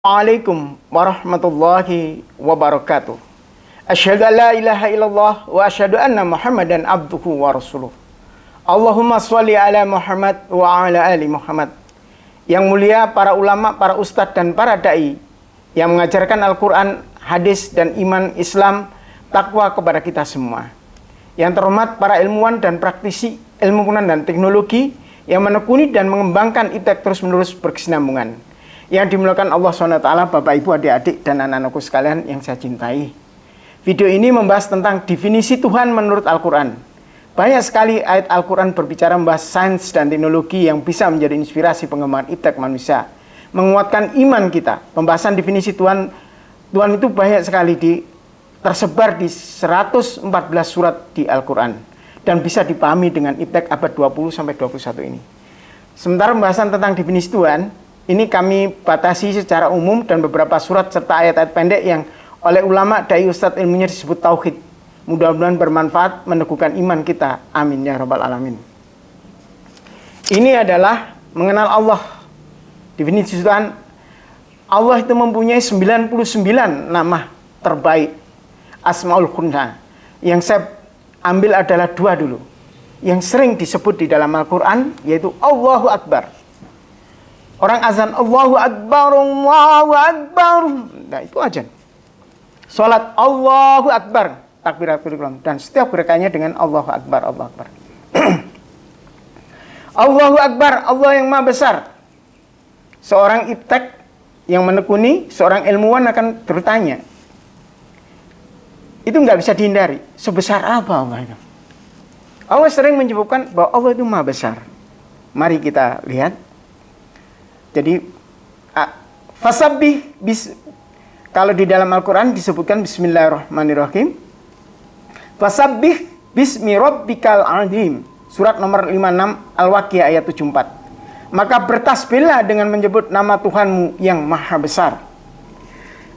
Assalamualaikum warahmatullahi wabarakatuh. Asyhadu an la ilaha illallah wa asyhadu anna Muhammadan abduhu wa rasuluh. Allahumma sholli ala Muhammad wa ala ali Muhammad. Yang mulia para ulama, para ustadz dan para dai yang mengajarkan Al-Quran, hadis dan iman Islam, takwa kepada kita semua. Yang terhormat para ilmuwan dan praktisi ilmu pengetahuan dan teknologi yang menekuni dan mengembangkan iptek terus-menerus berkesinambungan. Yang dimuliakan Allah SWT, Bapak Ibu, adik-adik dan anak-anakku sekalian yang saya cintai. Video ini membahas tentang definisi Tuhan menurut Al-Quran. Banyak sekali ayat Al-Quran berbicara membahas sains dan teknologi yang bisa menjadi inspirasi pengembangan iptek manusia, menguatkan iman kita. Pembahasan definisi Tuhan itu banyak sekali tersebar di 114 surat di Al-Quran dan bisa dipahami dengan iptek abad 20-21 ini. Sementara pembahasan tentang definisi Tuhan ini kami batasi secara umum dan beberapa surat serta ayat-ayat pendek yang oleh ulama, dai, ustadz ilmunya disebut tauhid. Mudah-mudahan bermanfaat meneguhkan iman kita. Amin ya rabbal alamin. Ini adalah mengenal Allah. Definisi Tuhan, Allah itu mempunyai 99 nama terbaik, Asmaul Husna. Yang saya ambil adalah dua dulu. Yang sering disebut di dalam Al-Quran yaitu Allahu Akbar. Orang azan Allahu Akbar, Allahu Akbar. Nah, itu azan. Salat Allahu Akbar, takbiratul ihram, dan setiap gerakannya dengan Allahu Akbar, Allahu Akbar. Allahu Akbar, Allah yang Maha Besar. Seorang iptek yang menekuni, seorang ilmuwan akan bertanya. Itu nggak bisa dihindari. Sebesar apa Allah itu? Allah sering menyebutkan bahwa Allah itu Maha Besar. Mari kita lihat. Jadi fasabbih kalau di dalam Al-Quran disebutkan Bismillahirrahmanirrahim. Fasabbih bismi rabbikal azim. Surat nomor 56 Al-Waqiah ayat 74. Maka bertasbihlah dengan menyebut nama Tuhanmu yang Maha Besar.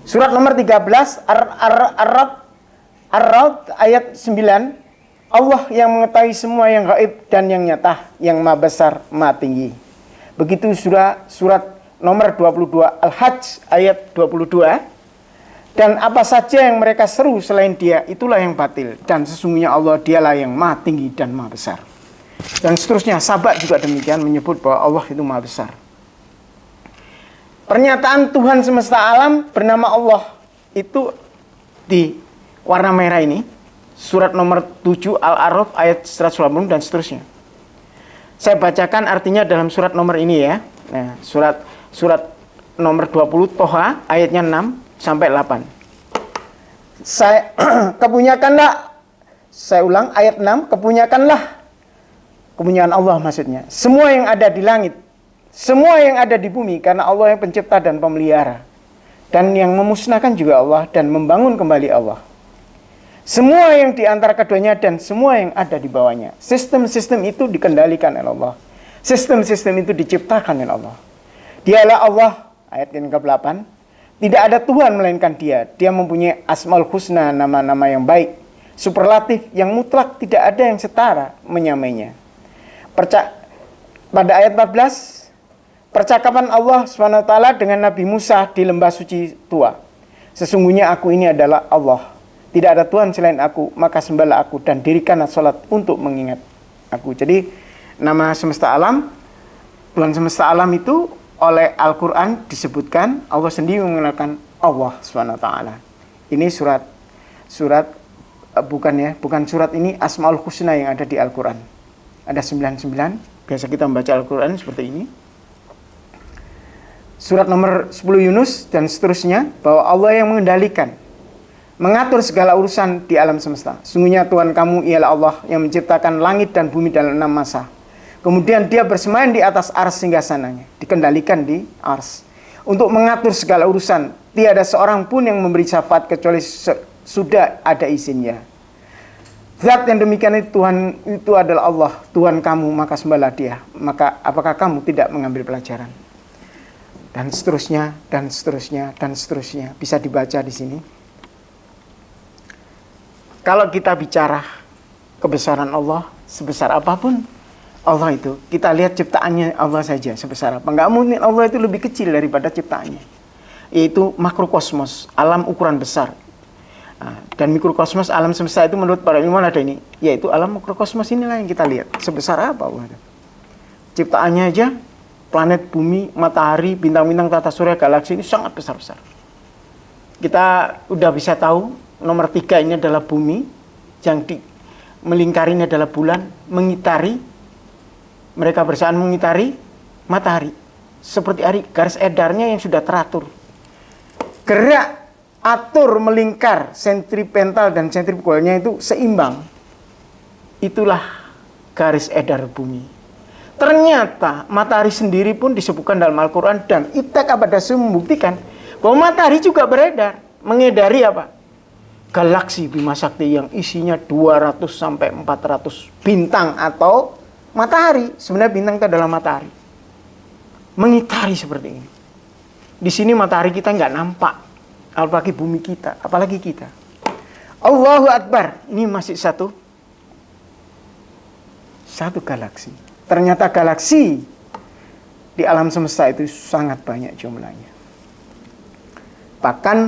Surat nomor 13 Ar-Ra'd ayat 9. Allah yang mengetahui semua yang gaib dan yang nyata, yang Maha Besar, Maha Tinggi. Begitu surat nomor 22 Al-Hajj ayat 22. Dan apa saja yang mereka seru selain Dia, itulah yang batil. Dan sesungguhnya Allah, Dialah yang Maha Tinggi dan Maha Besar. Dan seterusnya, Sabah juga demikian menyebut bahwa Allah itu Maha Besar. Pernyataan Tuhan semesta alam bernama Allah itu di warna merah ini. Surat nomor 7 Al-A'raf ayat 180 dan seterusnya. Saya bacakan artinya dalam surat nomor ini ya. Nah, surat nomor 20 Toha ayatnya 6 sampai 8. Kepunyakanlah, saya ulang ayat 6, kepunyaan Allah maksudnya. Semua yang ada di langit, semua yang ada di bumi, karena Allah yang pencipta dan pemelihara. Dan yang memusnahkan juga Allah dan membangun kembali Allah. Semua yang di antara keduanya dan semua yang ada di bawahnya. Sistem-sistem itu dikendalikan oleh Allah. Sistem-sistem itu diciptakan oleh Allah. Dialah Allah, ayat yang ke-8. Tidak ada Tuhan melainkan Dia. Dia mempunyai Asmaul Husna, nama-nama yang baik. Superlatif yang mutlak, tidak ada yang setara menyamainya. Pada ayat 14, percakapan Allah SWT dengan Nabi Musa di lembah suci Tua. Sesungguhnya aku ini adalah Allah. Tidak ada Tuhan selain aku, maka sembahlah aku dan dirikanlah sholat untuk mengingat aku. Jadi nama semesta alam, Tuhan semesta alam itu oleh Al-Quran disebutkan, Allah sendiri mengenalkan Allah SWT. Ini bukan surat ini Asmaul Husna yang ada di Al-Quran. Ada 99, biasa kita membaca Al-Quran seperti ini. Surat nomor 10 Yunus dan seterusnya, bahwa Allah yang mengendalikan, mengatur segala urusan di alam semesta. Sungguhnya Tuhan kamu ialah Allah yang menciptakan langit dan bumi dalam 6 masa. Kemudian Dia bersemayam di atas ars singgasananya, dikendalikan di ars, untuk mengatur segala urusan. Tiada seorang pun yang memberi syafaat kecuali sudah ada izinnya. Zat yang demikian itu Tuhan itu adalah Allah, Tuhan kamu, maka sembahlah Dia. Maka apakah kamu tidak mengambil pelajaran? Dan seterusnya, dan seterusnya, dan seterusnya. Bisa dibaca di sini. Kalau kita bicara kebesaran Allah, sebesar apapun Allah itu, kita lihat ciptaannya Allah saja sebesar apa. Enggak mungkin Allah itu lebih kecil daripada ciptaannya. yaitu makrokosmos, alam ukuran besar. Nah, dan mikrokosmos, alam semesta itu menurut para ilmuwan ada ini, yaitu alam makrokosmos inilah yang kita lihat. Sebesar apa Allah? Ciptaannya aja, planet, bumi, matahari, bintang-bintang, tata surya, galaksi ini sangat besar-besar. Kita udah bisa tahu, nomor 3 ini adalah bumi, yang melingkarinya adalah bulan, mengitari, mereka bersamaan mengitari matahari. Seperti hari, garis edarnya yang sudah teratur. Gerak, atur, melingkar, sentripetal dan sentrifugalnya itu seimbang. Itulah garis edar bumi. Ternyata matahari sendiri pun disebutkan dalam Al-Quran, dan Ibtek Abadasum membuktikan bahwa matahari juga beredar. Mengedari apa? Galaksi Bima Sakti yang isinya 200 sampai 400 bintang atau matahari. Sebenarnya bintang itu adalah matahari. Mengitari seperti ini. Di sini matahari kita nggak nampak, apalagi bumi kita, apalagi kita. Allahu Akbar. Ini masih satu galaksi. Ternyata galaksi di alam semesta itu sangat banyak jumlahnya. Bahkan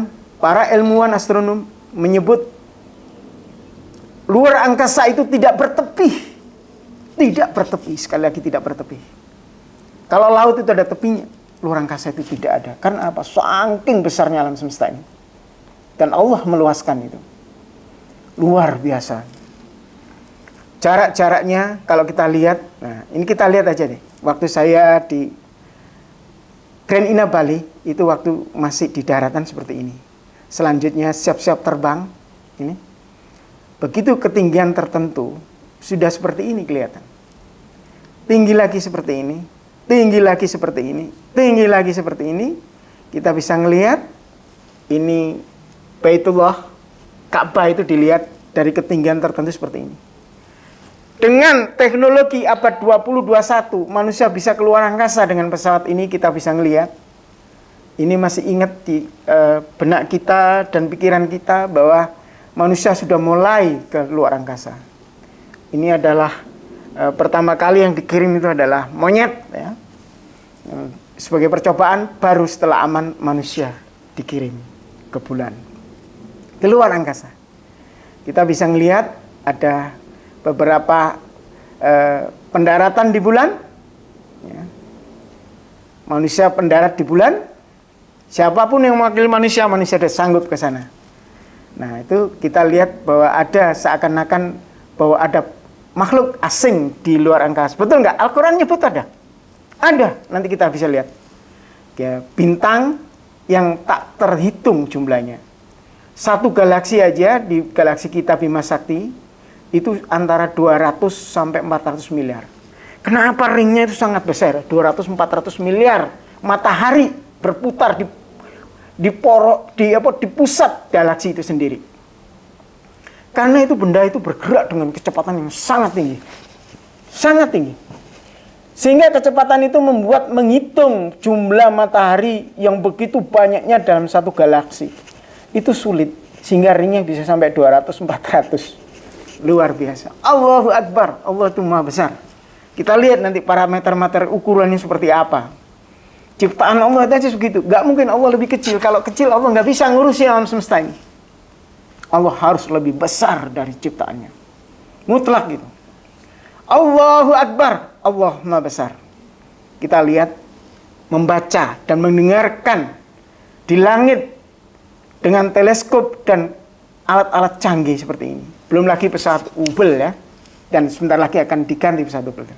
para ilmuwan astronom menyebut luar angkasa itu tidak bertepi. Tidak bertepi, sekali lagi tidak bertepi. Kalau laut itu ada tepinya, luar angkasa itu tidak ada. Karena apa? Saking besarnya alam semesta ini. Dan Allah meluaskan itu. Luar biasa. Jarak-jaraknya kalau kita lihat, nah ini kita lihat aja deh. Waktu saya di Grand Ina Bali, itu waktu masih di daratan seperti ini. Selanjutnya siap-siap terbang, ini. Begitu ketinggian tertentu, sudah seperti ini kelihatan. Tinggi lagi seperti ini. Tinggi lagi seperti ini, tinggi lagi seperti ini, kita bisa ngelihat ini Baitullah, Ka'bah itu dilihat dari ketinggian tertentu seperti ini. Dengan teknologi abad 20-21, manusia bisa keluar angkasa dengan pesawat ini, kita bisa ngelihat. Ini masih ingat di benak kita dan pikiran kita bahwa manusia sudah mulai ke luar angkasa. Ini adalah pertama kali yang dikirim itu adalah monyet, ya. Sebagai percobaan, baru setelah aman manusia dikirim ke bulan, ke luar angkasa. Kita bisa melihat ada beberapa pendaratan di bulan, ya. Manusia pendarat di bulan. Siapapun yang mewakili manusia sudah sanggup ke sana. Nah, itu kita lihat bahwa ada seakan-akan bahwa ada makhluk asing di luar angkasa. Betul nggak? Al-Quran nyebut ada. Ada. Nanti kita bisa lihat. Ya, bintang yang tak terhitung jumlahnya. Satu galaksi aja di galaksi kita Bima Sakti itu antara 200 sampai 400 miliar. Kenapa ringnya itu sangat besar? 200-400 miliar matahari berputar di pusat galaksi itu sendiri. Karena itu benda itu bergerak dengan kecepatan yang sangat tinggi. Sangat tinggi. Sehingga kecepatan itu membuat menghitung jumlah matahari yang begitu banyaknya dalam satu galaksi. Itu sulit. Sehingga ringnya bisa sampai 200-400. Luar biasa. Allahu Akbar. Allah itu Maha Besar. Kita lihat nanti parameter-parameter ukurannya seperti apa. Ciptaan Allah itu aja begitu. Gak mungkin Allah lebih kecil. Kalau kecil Allah gak bisa ngurusi alam semesta ini. Allah harus lebih besar dari ciptaannya. Mutlak gitu. Allahu Akbar. Allah Maha Besar. Kita lihat, membaca dan mendengarkan di langit dengan teleskop dan alat-alat canggih seperti ini. Belum lagi pesawat Hubble ya. Dan sebentar lagi akan diganti pesawat Hubble.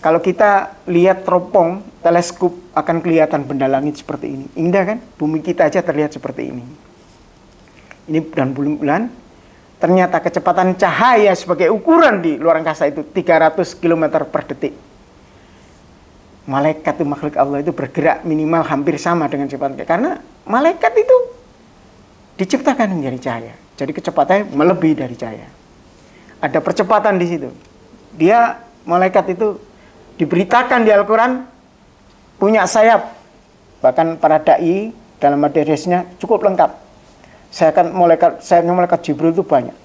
Kalau kita lihat teropong, teleskop akan kelihatan benda langit seperti ini. Indah kan? Bumi kita aja terlihat seperti ini. Ini dan bulan, ternyata kecepatan cahaya sebagai ukuran di luar angkasa itu 300 km per detik. Malaikat itu makhluk Allah itu bergerak minimal hampir sama dengan kecepatan. Karena malaikat itu diciptakan menjadi cahaya. Jadi kecepatannya melebihi dari cahaya. Ada percepatan di situ. Dia, malaikat itu diberitakan di Al-Quran punya sayap. Bahkan para da'i dalam hadisnya cukup lengkap. Sayapnya malaikat Jibril itu banyak.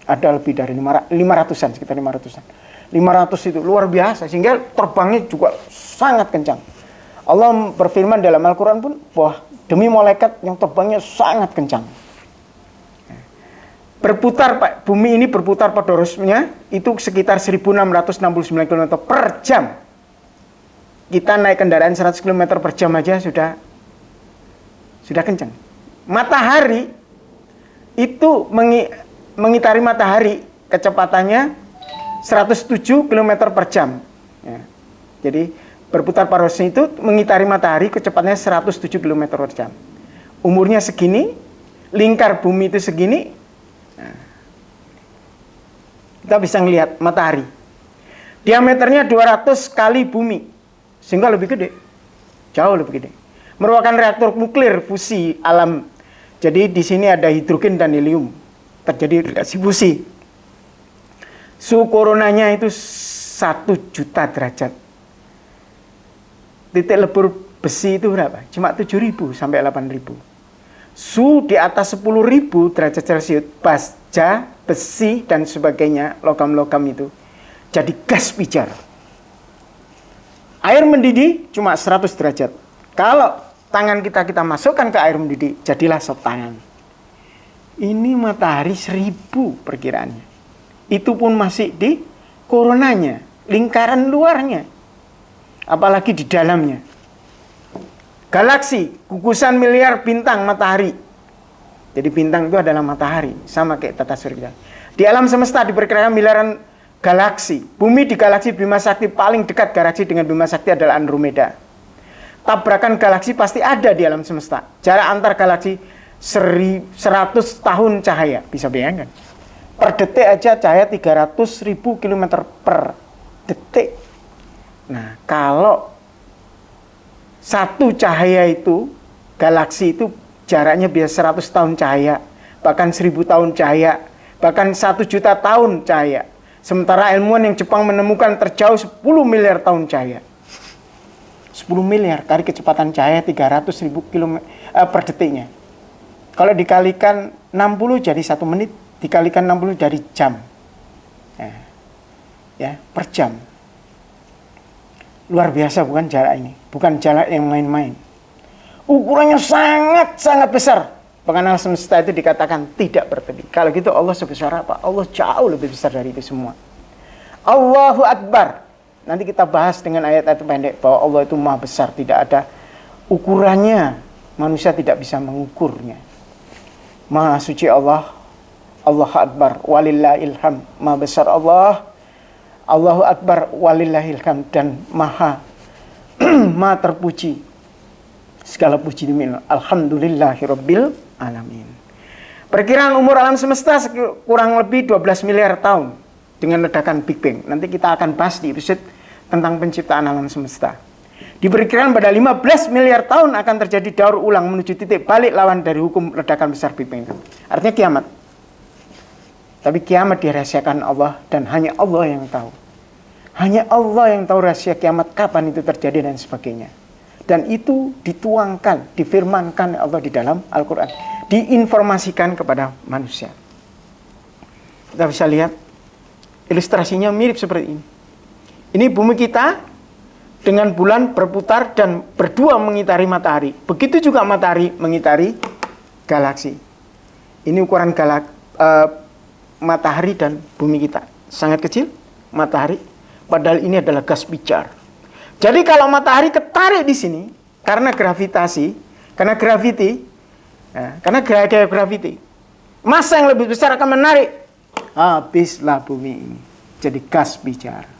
Ada lebih dari 500-an, sekitar 500-an. 500 itu luar biasa, sehingga terbangnya juga sangat kencang. Allah berfirman dalam Al-Quran pun bahwa demi malaikat yang terbangnya sangat kencang. Berputar, Pak, bumi ini berputar pada rosnya itu sekitar 1669 km per jam. Kita naik kendaraan 100 km per jam aja sudah kencang. Matahari itu mengitari matahari kecepatannya 107 km per jam. Ya. Jadi berputar pada rosnya itu mengitari matahari kecepatannya 107 km per jam. Umurnya segini, lingkar bumi itu segini. Nah, kita bisa melihat matahari. Diameternya 200 kali bumi, sehingga lebih gede, jauh lebih gede. Merupakan reaktor nuklir fusi alam. Jadi di sini ada hidrogen dan helium, terjadi reaksi fusi. Suhu koronanya itu 1 juta derajat. Titik lebur besi itu berapa? Cuma 7.000 sampai 8.000. Suhu di atas 10.000 derajat Celcius, baja, besi, dan sebagainya, logam-logam itu, jadi gas pijar. Air mendidih cuma 100 derajat. Kalau tangan kita masukkan ke air mendidih, jadilah sop tangan. Ini matahari 1.000 perkiraannya. Itu pun masih di koronanya, lingkaran luarnya. Apalagi di dalamnya. Galaksi, gugusan miliar bintang matahari. Jadi bintang itu adalah matahari, sama kayak tata surya. Di alam semesta diperkirakan miliaran galaksi. Bumi di galaksi Bima Sakti paling dekat galaksi dengan Bima Sakti adalah Andromeda. Tabrakan galaksi pasti ada di alam semesta. Jarak antar galaksi 100 tahun cahaya, bisa bayangkan. Per detik aja cahaya 300.000 km per detik. Nah, kalau satu cahaya itu, galaksi itu jaraknya biasa 100 tahun cahaya, bahkan 1.000 tahun cahaya, bahkan 1 juta tahun cahaya. Sementara ilmuwan yang Jepang menemukan terjauh 10 miliar tahun cahaya. 10 miliar kali kecepatan cahaya 300.000 km per detiknya. Kalau dikalikan 60 jadi 1 menit, dikalikan 60 jadi jam. Ya, per jam. Luar biasa bukan jarak ini, bukan jarak yang main-main. Ukurannya sangat-sangat besar. Bahkan alam semesta itu dikatakan tidak bertepi. Kalau gitu Allah sebesar apa? Allah jauh lebih besar dari itu semua. Allahu Akbar. Nanti kita bahas dengan ayat-ayat pendek bahwa Allah itu maha besar, tidak ada ukurannya. Manusia tidak bisa mengukurnya. Maha suci Allah, Allahu Akbar, walillahil hamd. Maha besar Allah, Allahu Akbar, walillahil hamd, dan maha terpuji. Segala puji demi Allah. Alhamdulillahirabbil alamin. Perkiraan umur alam semesta kurang lebih 12 miliar tahun dengan ledakan Big Bang. Nanti kita akan bahas di episode tentang penciptaan alam semesta. Diperkirakan pada 15 miliar tahun akan terjadi daur ulang menuju titik balik lawan dari hukum ledakan besar Big Bang. Artinya kiamat. Tapi kiamat dirahasiakan Allah dan hanya Allah yang tahu. Hanya Allah yang tahu rahasia kiamat, kapan itu terjadi dan sebagainya. Dan itu dituangkan, difirmankan Allah di dalam Al-Quran. Diinformasikan kepada manusia. Kita bisa lihat ilustrasinya mirip seperti ini. Ini bumi kita dengan bulan berputar dan berdua mengitari matahari. Begitu juga matahari mengitari galaksi. Ini ukuran matahari dan bumi kita. Sangat kecil matahari. Padahal ini adalah gas pijar. Jadi kalau matahari ketarik di sini karena gravitasi, karena gravity, karena gaya gravity, massa yang lebih besar akan menarik. Habislah bumi ini. Jadi gas pijar.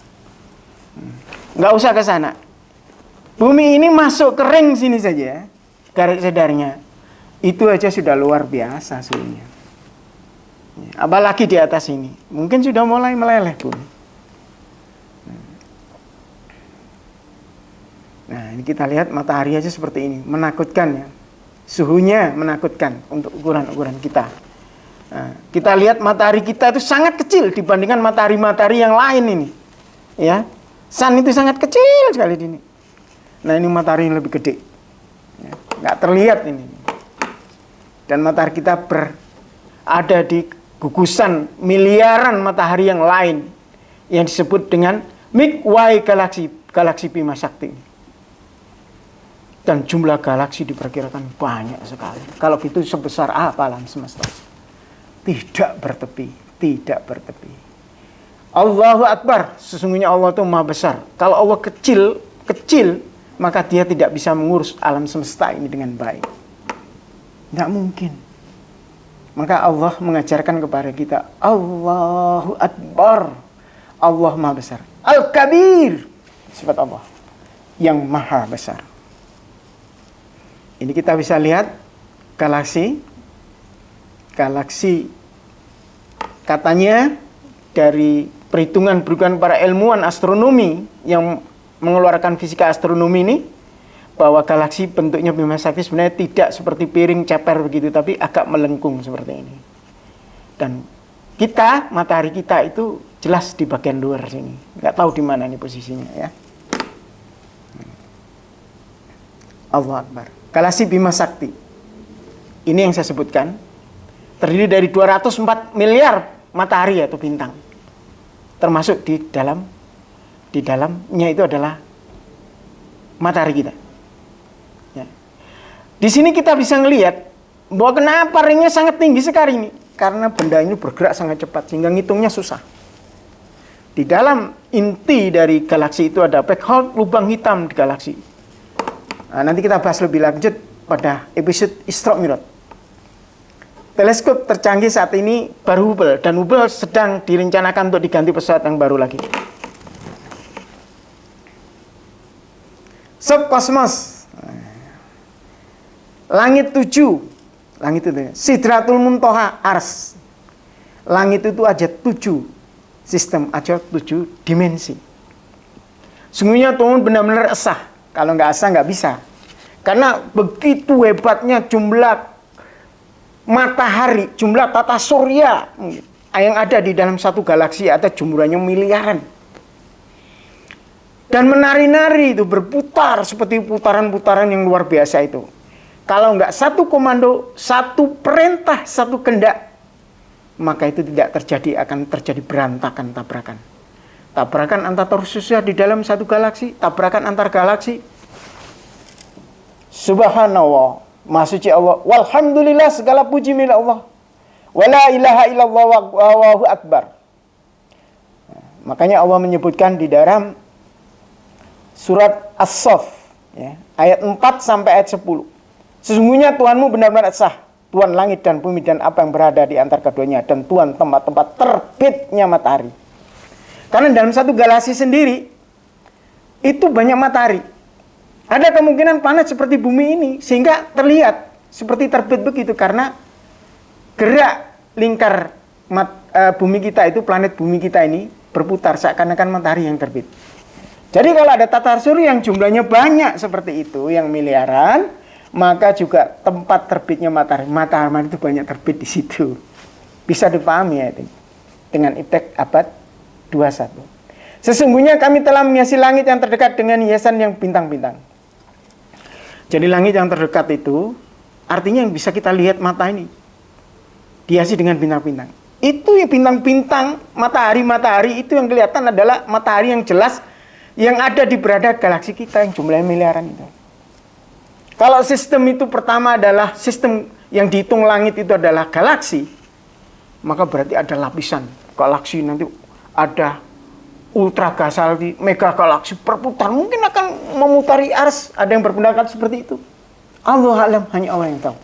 Nggak usah ke sana. Bumi ini masuk ke ring sini saja, garis sadarnya. Itu aja sudah luar biasa suhunya. Apalagi di atas ini, mungkin sudah mulai meleleh bumi. Nah, ini kita lihat matahari aja seperti ini, menakutkan ya. Suhunya menakutkan untuk ukuran-ukuran kita. Nah, kita lihat matahari kita itu sangat kecil dibandingkan matahari-matahari yang lain ini. Ya, sun itu sangat kecil sekali di ini. Nah, ini matahari yang lebih gede. Ya, nggak terlihat ini. Dan matahari kita berada di gugusan miliaran matahari yang lain yang disebut dengan Milky Way galaksi Bima Sakti. Dan jumlah galaksi diperkirakan banyak sekali. Kalau gitu sebesar apa alam semesta? Tidak bertepi, tidak bertepi. Allahu Akbar, sesungguhnya Allah itu maha besar. Kalau Allah kecil, maka dia tidak bisa mengurus alam semesta ini dengan baik. Tidak mungkin. Maka Allah mengajarkan kepada kita, Allahu Akbar, Allah maha besar. Al-Kabir, sifat Allah yang maha besar. Ini kita bisa lihat galaksi katanya dari perhitungan para ilmuwan astronomi yang mengeluarkan fisika astronomi ini, bahwa galaksi bentuknya Bima Sakti sebenarnya tidak seperti piring ceper begitu, tapi agak melengkung seperti ini. Dan kita, matahari kita itu jelas di bagian luar sini, nggak tahu di mana ini posisinya ya. Allahu Akbar. Galaksi Bima Sakti ini yang saya sebutkan terdiri dari 204 miliar matahari atau bintang, termasuk di dalamnya itu adalah matahari kita ya. Di sini kita bisa ngelihat bahwa kenapa ringnya sangat tinggi sekali ini, karena benda ini bergerak sangat cepat sehingga ngitungnya susah. Di dalam inti dari galaksi itu ada black hole, lubang hitam di galaksi. Nah, nanti kita bahas lebih lanjut pada episode Isra Mi'raj. Teleskop tercanggih saat ini baru Hubble, dan Hubble sedang direncanakan untuk diganti pesawat yang baru lagi. Subkosmos, langit 7, langit itu Sidratul Muntaha, Ars. Langit itu aja 7 sistem, aja 7 dimensi. Sungguhnya Tuhan benar-benar esah. Kalau nggak asa nggak bisa. Karena begitu hebatnya jumlah matahari, jumlah tata surya yang ada di dalam satu galaksi, ada jumlahnya miliaran. Dan menari-nari itu berputar seperti putaran-putaran yang luar biasa itu. Kalau nggak satu komando, satu perintah, satu kehendak, maka itu tidak terjadi, akan terjadi berantakan tabrakan. Tabrakan antar khususnya di dalam satu galaksi, tabrakan antar galaksi. Subhanallah, maha suci Allah. Walhamdulillah, segala puji milik Allah. Wala ilaha illallah wallahu akbar. Makanya Allah menyebutkan di dalam surat As-Saff ya, ayat 4 sampai ayat 10. Sesungguhnya Tuhanmu benar-benar sah, Tuhan langit dan bumi dan apa yang berada di antara keduanya, dan Tuhan tempat-tempat terbitnya matahari. Karena dalam satu galaksi sendiri itu banyak matahari. Ada kemungkinan planet seperti bumi ini sehingga terlihat seperti terbit begitu, karena gerak lingkar bumi kita itu, planet bumi kita ini berputar seakan-akan matahari yang terbit. Jadi kalau ada tata surya yang jumlahnya banyak seperti itu, yang miliaran, maka juga tempat terbitnya matahari itu banyak terbit di situ. Bisa dipahami ya itu dengan iptek abad 21. Sesungguhnya kami telah menghiasi langit yang terdekat dengan hiasan yang bintang-bintang. Jadi langit yang terdekat itu artinya yang bisa kita lihat mata ini dihiasi dengan bintang-bintang. Itu ya bintang-bintang, matahari itu yang kelihatan adalah matahari yang jelas yang ada di berada galaksi kita yang jumlahnya miliaran itu. Kalau sistem itu pertama adalah sistem yang dihitung langit itu adalah galaksi, maka berarti ada lapisan galaksi, nanti ada ultra galaksi, mega galaksi berputar, mungkin akan memutari ars, ada yang berpendapat seperti itu. Allah alam, hanya Allah yang tahu.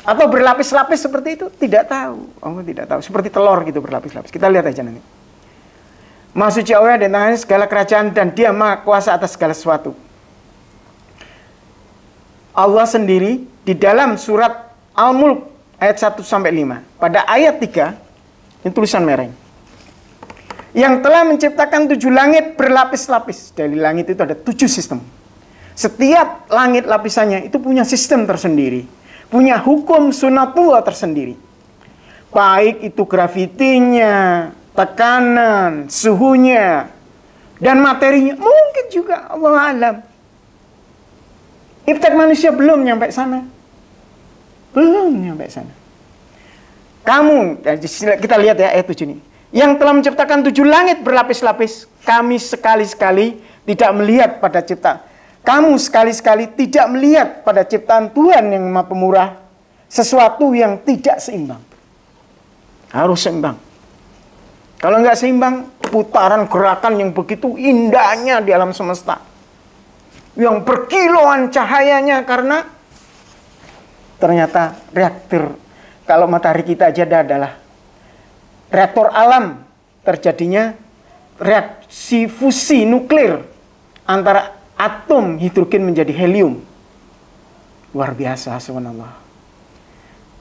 Atau berlapis-lapis seperti itu, tidak tahu. Allah tidak tahu, seperti telur gitu berlapis-lapis. Kita lihat aja nanti. Maha suci Allah dan tangannya segala kerajaan dan dia maha kuasa atas segala sesuatu. Allah sendiri di dalam surat Al-Mulk ayat 1 sampai 5. Pada ayat 3 ini tulisan merah. Yang telah menciptakan 7 langit berlapis-lapis. Dari langit itu ada 7 sistem. Setiap langit lapisannya itu punya sistem tersendiri, punya hukum sunatullah tersendiri. Baik itu gravitinya, tekanan, suhunya, dan materinya. Mungkin juga Allah alam. Iptek manusia belum nyampe sana. Belum nyampe sana. Kamu, kita lihat ya ayat 7 ini. Yang telah menciptakan 7 langit berlapis-lapis, kami sekali-sekali tidak melihat pada cipta. kamu sekali-sekali tidak melihat pada ciptaan Tuhan yang Maha Pemurah sesuatu yang tidak seimbang. Harus seimbang. Kalau nggak seimbang, putaran gerakan yang begitu indahnya di alam semesta, yang berkilauan cahayanya, karena ternyata reaktor, kalau matahari kita aja adalah reaktor alam, terjadinya reaksi fusi nuklir antara atom hidrogen menjadi helium. Luar biasa, subhanallah.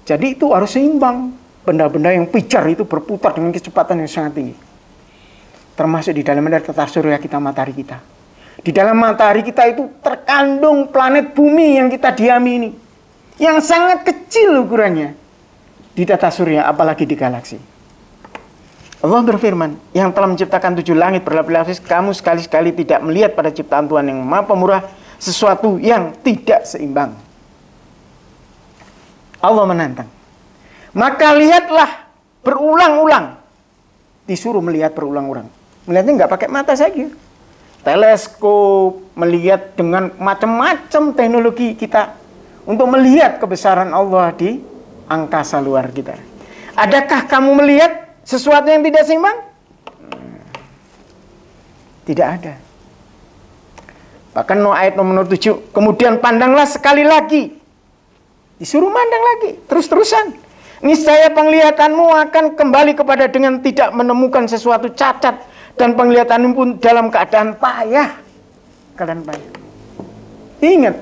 Jadi itu harus seimbang. Benda-benda yang pijar itu berputar dengan kecepatan yang sangat tinggi. Termasuk di dalam tata surya kita, matahari kita. Di dalam matahari kita itu terkandung planet bumi yang kita diami ini, yang sangat kecil ukurannya di tata surya, apalagi di galaksi. Allah berfirman, yang telah menciptakan 7 langit berlapis-lapis, kamu sekali-sekali tidak melihat pada ciptaan Tuhan yang Maha Pemurah sesuatu yang tidak seimbang. Allah menantang. Maka lihatlah berulang-ulang. Disuruh melihat berulang-ulang. Melihatnya nggak pakai mata saja. Teleskop, melihat dengan macam-macam teknologi kita untuk melihat kebesaran Allah di angkasa luar kita. Adakah kamu melihat sesuatu yang tidak seimbang? Tidak ada. Bahkan ayat nomor 7, kemudian pandanglah sekali lagi. Disuruh mandang lagi, terus-terusan. Niscaya penglihatanmu akan kembali kepada dengan tidak menemukan sesuatu cacat, dan penglihatanmu pun dalam keadaan payah. Keadaan payah. Ingat,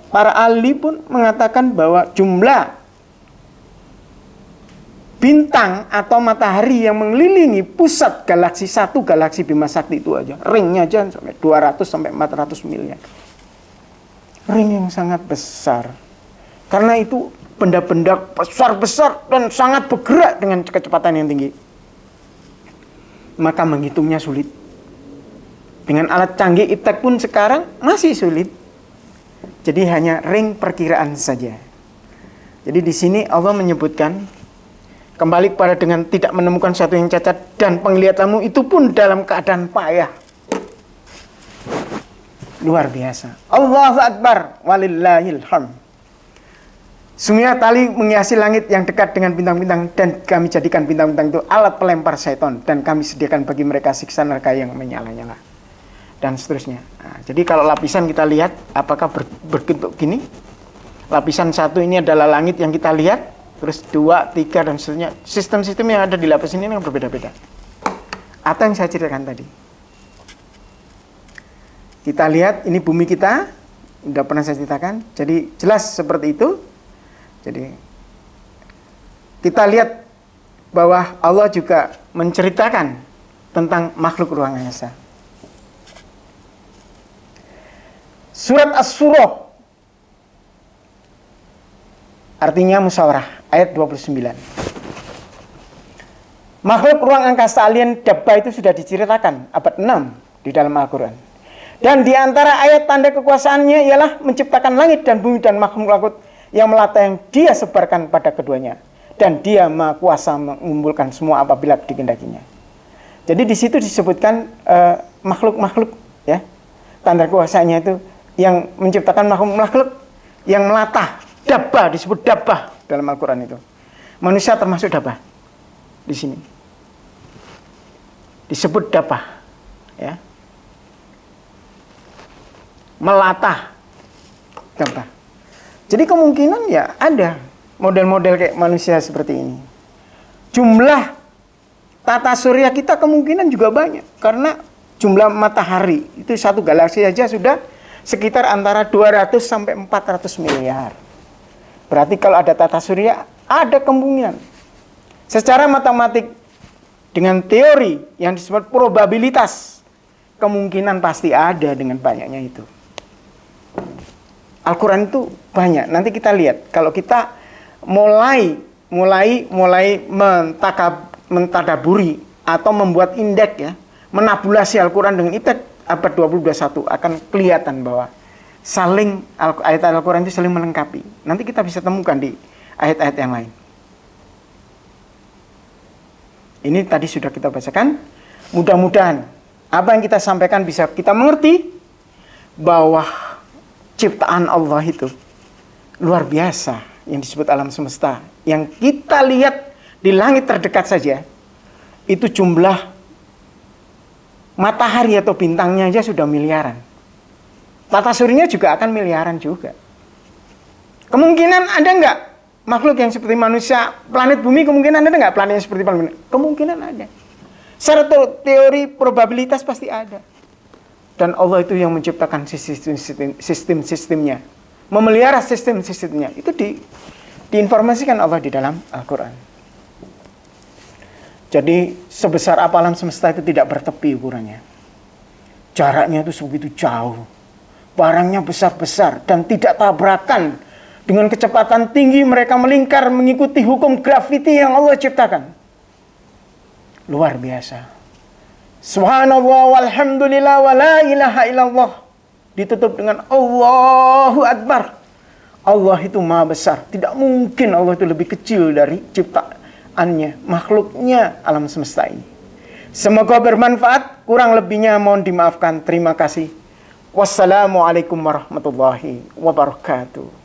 para ahli pun mengatakan bahwa jumlah bintang atau matahari yang mengelilingi pusat galaksi satu, galaksi Bima Sakti itu aja, ringnya aja sampai 200 sampai 400 miliar. Ring yang sangat besar. Karena itu benda-benda besar-besar dan sangat bergerak dengan kecepatan yang tinggi. Maka menghitungnya sulit. Dengan alat canggih iptek pun sekarang masih sulit. Jadi hanya ring perkiraan saja. Jadi di sini Allah menyebutkan kembali kepada dengan tidak menemukan sesuatu yang cacat, dan penglihatanmu itu pun dalam keadaan payah. Luar biasa. Allahu Akbar walillahil hamd. Sungguhnya tali menghiasi langit yang dekat dengan bintang-bintang, dan kami jadikan bintang-bintang itu alat pelempar setan, dan kami sediakan bagi mereka siksa neraka yang menyala-nyala, dan seterusnya. Nah, jadi kalau lapisan kita lihat apakah berbentuk gini. Lapisan 1 ini adalah langit yang kita lihat, terus 2, 3 dan seterusnya. Sistem-sistem yang ada di lapis ini yang berbeda-beda. Atau yang saya ceritakan tadi. Kita lihat ini bumi kita, udah pernah saya ceritakan. Jadi jelas seperti itu. Jadi kita lihat bahwa Allah juga menceritakan tentang makhluk ruang angkasa. Surat Asy-Syura, artinya musyawarah, ayat 29. Makhluk ruang angkasa alien Dabba itu sudah diceritakan abad 6 di dalam Al-Quran. Dan di antara ayat tanda kekuasaannya ialah menciptakan langit dan bumi dan makhluk laut yang melata yang dia sebarkan pada keduanya, dan dia maha kuasa mengumpulkan semua apabila dikehendakinya. Jadi di situ disebutkan makhluk-makhluk, ya, tanda kuasanya itu yang menciptakan makhluk-makhluk yang melata. Dabba disebut Dabba dalam Al-Quran itu. Manusia termasuk Dabba di sini. Disebut Dabba, ya. Melata, Dabba. Jadi kemungkinan ya ada model-model kayak manusia seperti ini. Jumlah tata surya kita kemungkinan juga banyak. Karena jumlah matahari itu satu galaksi saja sudah sekitar antara 200 sampai 400 miliar. Berarti kalau ada tata surya, ada kemungkinan. Secara matematik, dengan teori yang disebut probabilitas, kemungkinan pasti ada dengan banyaknya itu. Al-Quran itu banyak. Nanti kita lihat. Kalau kita mulai mentadaburi atau membuat indeks, ya, menabulasi Al-Quran dengan indeks abad 20-21, akan kelihatan bahwa ayat Al-Quran itu saling melengkapi. Nanti kita bisa temukan di ayat-ayat yang lain. Ini tadi sudah kita bacakan. Mudah-mudahan apa yang kita sampaikan bisa kita mengerti bahwa ciptaan Allah itu luar biasa yang disebut alam semesta. Yang kita lihat di langit terdekat saja, itu jumlah matahari atau bintangnya aja sudah miliaran. Tata suryanya juga akan miliaran juga. Kemungkinan ada nggak makhluk yang seperti manusia, planet bumi, kemungkinan ada nggak planet yang seperti planet? Kemungkinan ada. Secara teori probabilitas pasti ada. Dan Allah itu yang menciptakan sistem-sistemnya. Memelihara sistem-sistemnya. Itu diinformasikan Allah di dalam Al-Quran. Jadi sebesar apa alam semesta itu tidak bertepi ukurannya. Jaraknya itu sebegitu jauh. Barangnya besar-besar dan tidak tabrakan. Dengan kecepatan tinggi mereka melingkar mengikuti hukum graviti yang Allah ciptakan. Luar biasa. Subhanallah walhamdulillah wa la ilaha illallah. Ditutup dengan Allahu Akbar. Allah itu maha besar. Tidak mungkin Allah itu lebih kecil dari ciptaannya, makhluknya alam semesta ini. Semoga bermanfaat. Kurang lebihnya mohon dimaafkan. Terima kasih. Wassalamualaikum warahmatullahi wabarakatuh.